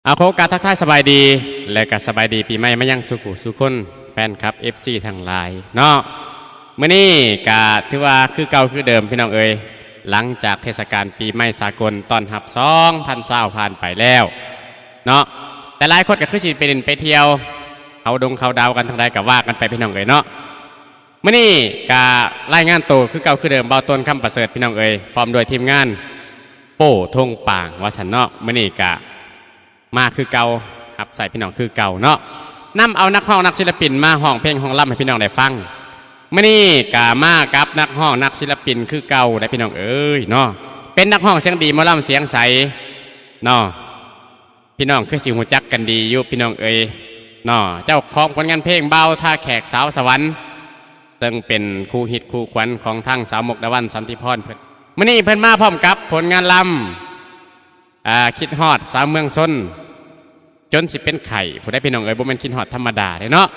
เอาโคกาทักทายสบายดีและก็สบายดีปีใหม่มายังสุขุสุคนแฟนคลับ FC ทางไลน์เนาะมื้อนี้ก็ถือว่าคือเก่าคือเดิมพี่น้องเอ๋ยหลังจากเทศกาลปีใหม่สากลตอนรับ2020ผ่านไปแล้วเนาะแต่หลายคนก็คือสิไปเล่นไปเที่ยวเขาเขาดาวกันทางใดก็ว่ากันไปพี่น้องเอ๋ยเนาะมื้อนี้ก็รายงานตัวคือเก่าคือเดิมเบาต้นคำประเสริฐพี่น้องเอ๋ยพร้อมด้วยทีมงานโป้ทงป่างวาสันเนาะมื้อนี้ก็มาคือเก่าครับใส่พี่น้องคือเก่าเนาะนำเอานักร้องนักศิลปินมาห้องเพลงห้องล่ำให้พี่น้องได้ฟังมื่อนี้กามากับนักร้องนักศิลปินคือเก่าได้พี่น้องเอ้ยเนาะเป็นนักร้องเสียงดีหมอลำเสียงใสเนาะพี่น้องคือสิหูจักกันดีอยู่พี่น้องเอ้ยเนาะเจ้าของผลงานเพลงเบาท่าแขกสาวสวรรค์ตึงเป็นคู่ฮิตคู่ขวัญของทั้งสาวมกดาวันสันติพรเพิ่นมื่อนี้เพิ่นมาพร้อมกับผลงานลำคิดฮอดสาวเมืองซนจนสิเป็นไข่ผู้ได้พี่น้องเอ๋ยบ่แม่นคิดฮอดธรรมดาเลยเนาะ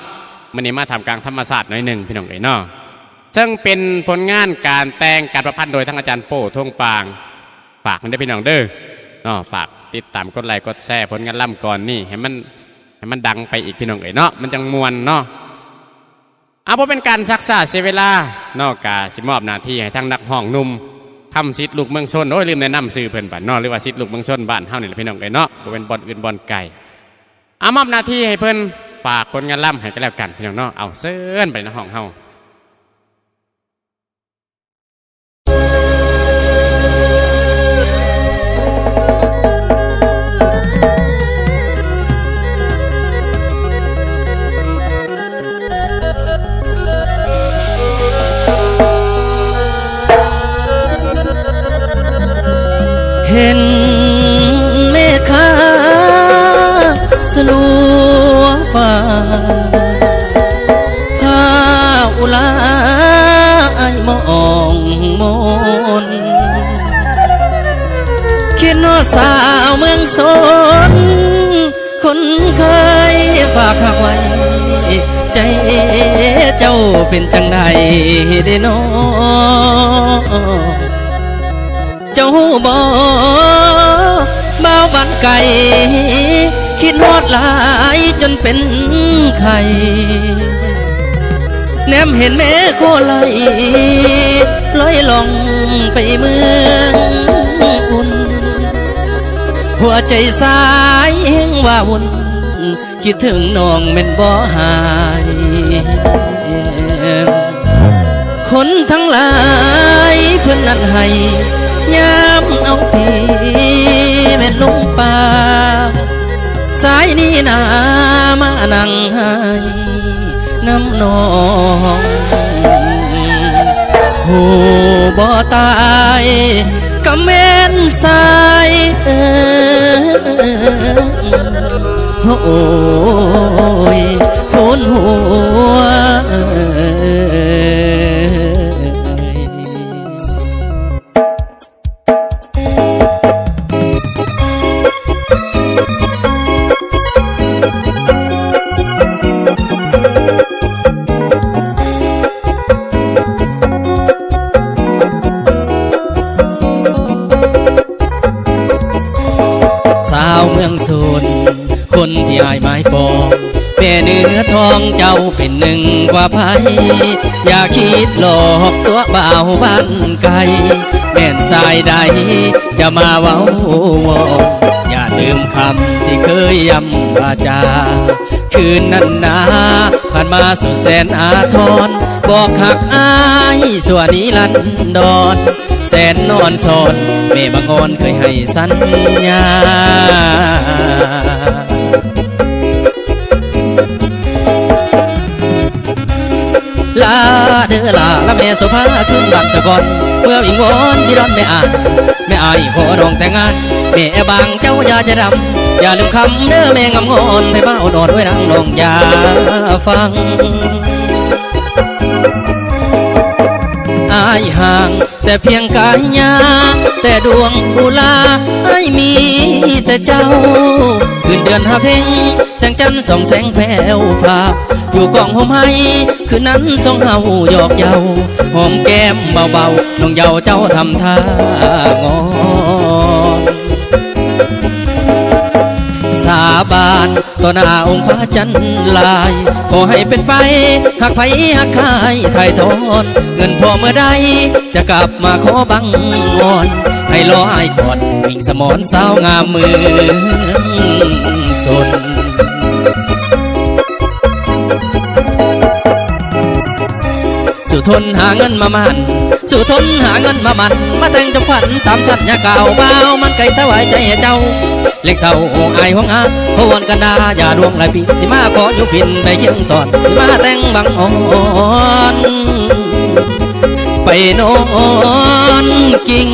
มื้อนี้มาทำกลางธรรมศาสตร์หน่อยหนึ่งพี่น้องเอ๋ยเนาะซึ่งเป็นผลงานการแต่งการประพันธ์โดยทั้งอาจารย์โป้ทงปางฝากมันได้พี่น้องเด้อเนาะฝากติดตามกดไลค์กดแชร์ผลงานล่ำก่อนนี่ให้มันดังไปอีกพี่น้องเอ๋ยเนาะมันจังมวนเนาะเอาเพราะเป็นการซักษาเสียเวลานอกกาสิมอบหน้าที่ให้ทั้งนักห้องหนุ่มทำซิดลูกเมืองชนโอ้ยลืมแนะนำซื้อเพิ่นบ้านเนาะหรือว่าซิดลูกเมืองชนบ้านเฮานี่แหละพี่น้องเอ๋ยเนาะบ่เป็นบ่อนอื่นบ่อนไก่มอบหน้าที่ให้เพิ่นฝากผลงานล่ำให้กันแล้วกันพี่น้องเนาะเอาเซิ้นไปในห้องเฮาเห็นเมฆาสลัวฟ้าพาอุลายมองมนคิดนอสาวเมืองสนคนเคยฝากหักไว้ใจเจ้าเป็นจังใดได้น้อเจ้าบ่บ่าวบ้านไก่คิดฮอดหลายจนเป็นไข่แนมเห็นแม่โคไลลอยล่องไปเมืองอุ่นหัวใจสายแห้งว่าวุ่นคิดถึงน้องเม่นบ่หายคนทั้งหลายเพื่อนนั้นให้ยามเอาพี่แม่นลงป่าสายนี้นามานั่งให้น้ำนองผู้บ่ตายก็แม่นสายโอ้ยทุนหัวเมืองโซนคนที่อายไม้ปองแม่เนื้อทองเจ้าเป็นหนึ่งกว่าภัยอย่าคิดหลอกตัวบ่าวบ้านไกลแม่นสายใดจะมาเว้าวอนอย่าลืมคำที่เคยย้ำวาจาคืนนั้นนาผ่านมาสุดแสนอาทรบอกหักอายส่วนนี้ลันดอนแสนนอนสอนแม่บางอ่อนเคยให้สัญญาลาเด้อลาละแม่โสภาขึ้นบัตรสะกอนเมื่อวิงวอนพี่ร้อนไม่อ่านแม่อายขอร้องแต่งงานแม่บางเจ้าอย่าจะดำอย่าลืมคำเด้อแม่งำงอนให้บ้าดอดไว้ดังน้องอย่าฟังอายห่างแต่เพียงกายยาแต่ดวงอุลาไอ้มีแต่เจ้าคืนเดือนหาเพ่งแสงจันทร์ส่องแสงแผ่วพาอยู่กองห่มให้คืนนั้นสองเฮาหยอกเย้าหอมแก้มเบาๆน้องเยาเจ้าทำท่างอน ส สาบานต่อหน้าองค์พระจันทร์ลายขอให้เป็นไปหากไผหากใครไถ่ทอนเงินพอเมื่อใดจะกลับมาขอบังวอนให้รอไอ้ก่อนวิ่งสมอนสาวงามเมืองสนสู่ทนหาเงินมามันสู่ทนหาเงินมามันมาแต่งจำขวัญตามชัดยาเก่าเบามันไก่ถวายใจให้เจ้าเล็กเศร้าอายห้องอาพวนกันดาอย่าดวงหลายปีสิมาขออยู่พินไปเคียงสอนสิมาแต่งบังอ่อนไปนอนกิ่ง